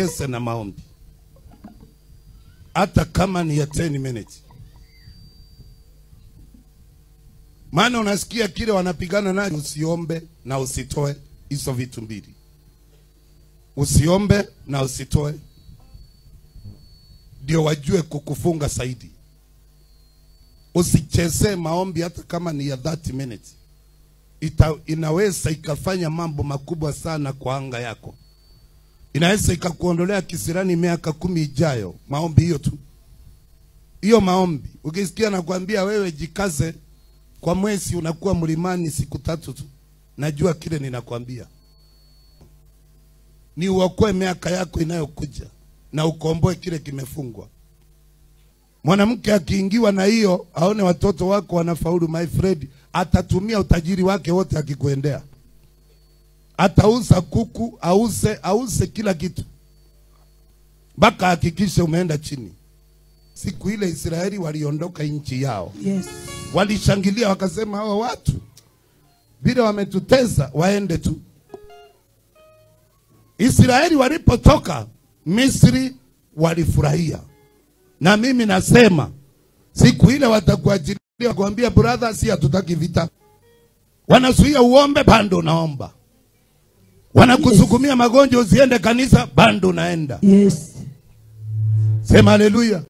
usicheze na maombi. Hata kama ni ya 10 minutes. Maana unasikia kile wanapigana nacho. Usiombe na usitoe hizo vitu mbili. Usiombe na usitoe, ndio wajue kukufunga zaidi. Usicheze maombi hata kama ni ya 30 minutes. Inaweza ikafanya mambo makubwa sana kwa anga yako. Inaweza ikakuondolea kisirani miaka 10 ijayo. Maombi hiyo tu. Hiyo maombi. Ukisikia nakwambia wewe jikaze, kwa mwezi unakuwa mlimani siku 3 tu. Najua kile ninakwambia. Ni uokoe miaka yako inayokuja na ukomboe kile kimefungwa. Mwanamke akiingiwa na hiyo, aone watoto wako wanafaulu, my friend, atatumia utajiri wake wote akikuendea. Atauza kuku, auze kila kitu. Mpaka hakikishe umeenda chini. Siku ile Israeli waliondoka nchi yao. Yes. Walishangilia wakasema hawa watu bila wametuteza waende tu. Israeli walipotoka Misri walifurahia. Na mimi nasema siku ile watakuachilia kuambia brother, si hatutaki vita. Wanazuia uombe, bando naomba. Wanakusukumia magonjwa usiende kanisa, bando naenda. Yes. Sema haleluya.